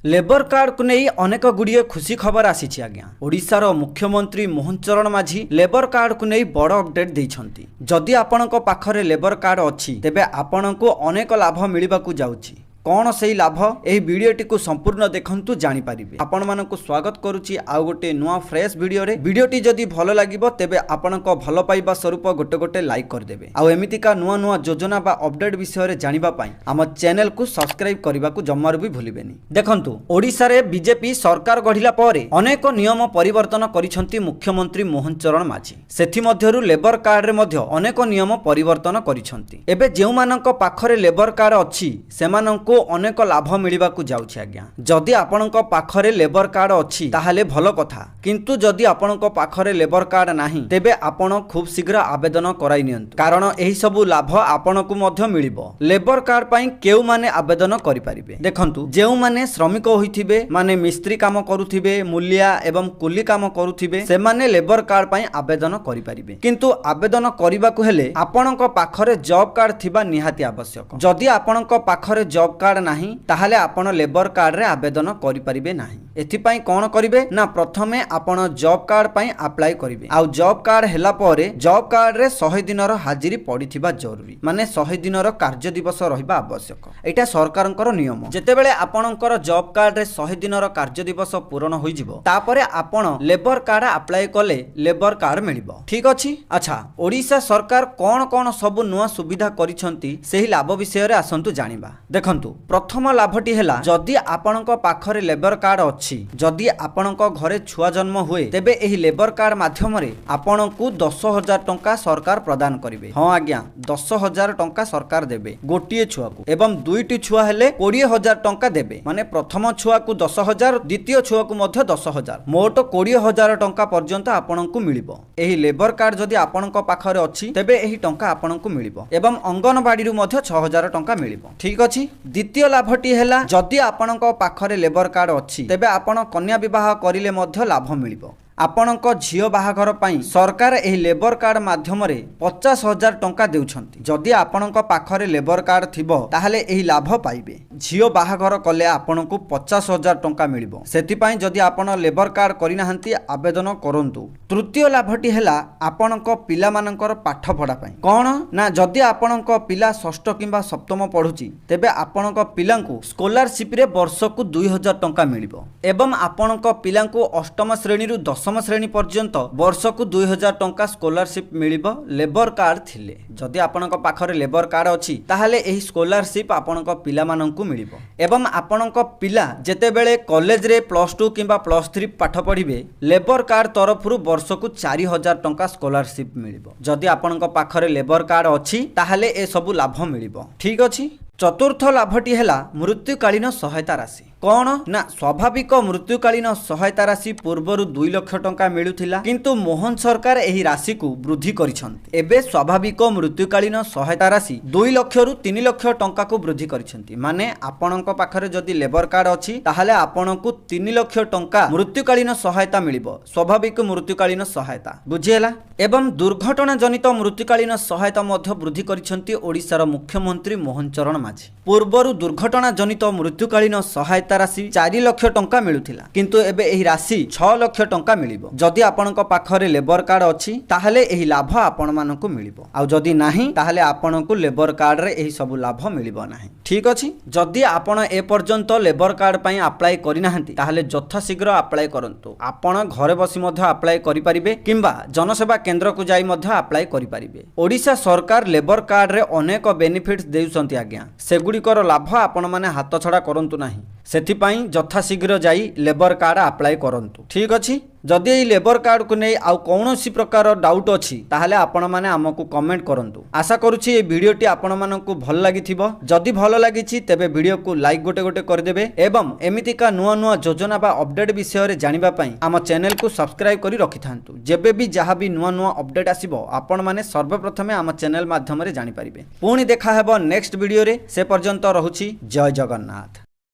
Labour card को नहीं अनेक गुड़िए खुशी खबर आसी आज्ञा। ओडिशार मुख्यमंत्री मोहन चरण माझी लेबर कार्ड को नहीं बड़ अपडेट देइछंती। जदि आपणक पाखरे लेबर कार्ड अछि तेबे आपणको अनेक लाभ मिलिबाकू जाउछि। कौन से लाभ यही वीडियोटी को संपूर्ण देखंतु जानि पारिबे। आपण मानकु स्वागत करुछि आउ गोटे नुआ फ्रेश वीडियो रे। वीडियोटी जदि भलो लागिबो तेबे आपणको भलो पाइबा स्वरूप गोटे गोटे लाइक कर देबे। आउ एमितिका नुआ नुआ योजना बा अपडेट विषय रे जानिबा पई हम चैनल को सब्सक्राइब करबा को जम्मारु भी भूलिबेनी। देखंतु ओडिसा रे बीजेपी सरकार गढिला परे अनेक नियम परिवर्तन करिसंती मुख्यमंत्री मोहन चरण माझी। सेथि मध्यरु लेबर कार्ड रे मध्य अनेक नियम परिवर्तन करिसंती। एबे जेउ मानक पाखरे लेबर कार्ड अछि सेमानंको अनेक लाभ मिलिबाकू जाउछि आज्ञा। जदि आपणक पाखरे लेबर कार्ड अछि ताहाले भलो कथा, किंतु जदि आपणक पाखरे लेबर कार्ड नाही तेबे आपण खूब शीघ्र आवेदन कराई नियंतु, कारण एही सबु लाभ आपणकू मध्य मिलिबो। लेबर कार्ड पई केउ माने आवेदन करि परिबे। देखंतु जेउ माने श्रमिक होइथिबे, माने मिस्त्री काम करूथिबे, मूलिया एवं कुली काम करूथिबे, से माने लेबर कार्ड पई आवेदन करि परिबे। किंतु आवेदन करिबाकू हेले आपणक पाखरे जॉब कार्ड थिबा निहाती आवश्यक। जदि आपणक पाखरे जॉब कार्ड नाही ताहाले आपण लेबर कार्ड रे आवेदन करि परिबे नाही। एथिपाई कोन करिवे ना, प्रथमे आपण जॉब कार्ड पई अप्लाई करिवे। आउ जॉब कार्ड हेला परे जॉब कार्ड रे 100 दिनर हाजिरी पडिथिबा जरूरी, माने 100 दिनर कार्य दिवस रहिबा आवश्यक। एटा सरकारनकर नियम। जेतेबेले आपणकर जॉब कार्ड रे 100 दिनर कार्य दिवस पूर्ण होई जिवो तापरे आपण लेबर कार्ड अप्लाई कले लेबर कार्ड मिलिबो। ठीक अछि। अच्छा, ओडिसा सरकार कोन कोन सब नुवा सुविधा करिसंती सेही लाभ विषय रे आसंतु जानिबा। देखंतु प्रथम लाभटी हेला, जदि आपणक पाखरे लेबर कार्ड अछि, जदि आपणक घरे छुआ जन्म हुए तेबे एही लेबर कार्ड माध्यम रे आपणकू 10,000 टंका सरकार प्रदान करिवे। हां आज्ञा, 10,000 टंका सरकार देबे गोटिए छुआ को, एवं दुईटी छुआ हेले 20,000 टंका देबे। माने प्रथम छुआ को 10,000, द्वितीय छुआ को मध्य 10,000, मोट 20,000 टंका पर्यंत आपणकू मिलिबो। एही लेबर कार्ड जदि आपणक पाखरे अछि तेबे एही टंका आपणकू मिलिबो, एवं अंगनवाड़ी रु मध्य 6,000 टंका मिलिबो। ठीक अछि। द्वितीय लाभटी हेला, जदि आपणक पाखरे लेबर कार्ड अछि तेबे आपण कन्या विवाह करिले मध्य लाभ मिलिबो। आपणक झियो बाहाघर पई सरकार एही लेबर कार्ड माध्यम रे 50,000 टंका देउछंती। जदि आपणक पाखरे लेबर कार्ड थिबो ताहाले एही लाभ पाइबे। झियो बाहाघर कले आपणकू 50,000 टंका मिलिबो। सेति पई जदि आपण लेबर कार्ड करिनाहंती आवेदन करंतु। तृतीय लाभटी हेला, आपणक पिला मानकर पाठ पढा पई। कोन ना, जदि आपणक पिला षष्ठ किंबा सप्तम पढुची तेबे आपणक पिलांकू स्कॉलरशिप रे वर्षकू 2,000 टंका मिलिबो, एवं आपणक पिलांकू अष्टम श्रेणी रु 10म श्रेणी पर्यंत वर्षकू 2,000 टंका स्कॉलरशिप मिलिबो लेबर कार्ड थिले। जदि आपणक पाखरे लेबर कार्ड अछि ताहाले एही स्कॉलरशिप आपणक पिला माननकू मिलिबो। एवं आपणक पिला जेतेबेले कॉलेज रे +2 किंबा +3 पाठ पढिबे लेबर कार्ड तरफरु वर्षकू 4,000 टंका स्कॉलरशिप मिलिबो। जदि आपणक पाखरे लेबर कार्ड अछि ताहाले ए सबु लाभ मिलिबो। ठीक अछि। चतुर्थ लाभटी हेला, मृत्युकालीन सहायता राशि। कौन ना, स्वाभाविक मृत्युकालीन सहायता राशि पूर्वरु 2 लाख टंका मिलुथिला, किंतु मोहन सरकार एही राशि को वृद्धि करिसंती। एबे स्वाभाविक मृत्युकालीन सहायता राशि 2 लाख रु 3 लाख टंका को वृद्धि करिसंती। माने आपणक पाखरे जदि लेबर कार्ड अछि ताहाले आपणकू 3 लाख टंका मृत्युकालीन सहायता मिलिबो, स्वाभाविक मृत्युकालीन सहायता। बुझिहेला। एवं दुर्घटना जनित मृत्युकालीन सहायता मध्य वृद्धि करिसंती ओडिशार मुख्यमंत्री मोहन चरण माझी। पूर्वरु दुर्घटना जनित मृत्युकालीन सहायता राशि 4 लाख टंका मिलुथिला, किंतु एबे एही राशि 6 लाख टंका मिलिबो। जदि आपणक पाखरे लेबर कार्ड अछि ताहाले एही लाभ आपण मानकू मिलिबो, आउ जदि नाही ताहाले आपणकू लेबर कार्ड रे एही सब लाभ मिलिबो नाही। ठीक अछि। जदि आपण ए पर्यंत लेबर कार्ड पई अप्लाई करिनाहंती ताहाले यथा शीघ्र अप्लाई करंतु। आपण घरे बसी मध्य अप्लाई करि परिबे किंबा जनसेवा केंद्र को जाई मध्य अप्लाई करि परिबे। ओडिशा सरकार लेबर कार्ड रे अनेक बेनिफिट्स देउसंती आज्ञा। सेगुड़िकर लाभ आपण माने हाथ छड़ा करंतु नाही। सेथिपाई यथा शीघ्र जाई लेबर कार्ड अप्लाई करंतु। ठीक अछि। जदि एही लेबर कार्ड को नै आउ कोनोसी प्रकार डाउट अछि ताहाले आपण माने हमकु कमेंट करंतु। आशा करूछि ए वीडियोटी आपण मानकु भल लागिथिबो। जदि भल लागिछि तेबे वीडियो को लाइक गोटे गोटे कर देबे, एवं एमितिका नुआ नुआ योजना बा अपडेट विषय रे जानिबा पई हम चैनल को सब्सक्राइब करी रखिथांतु। जेबे भी जहा भी नुआ नुआ अपडेट आसीबो आपण माने सर्वप्रथमे हम चैनल माध्यम रे जानि परिबे। पुणी देखा हेबो नेक्स्ट वीडियो रे। से पर्यंत रहुछि। जय जगन्नाथ।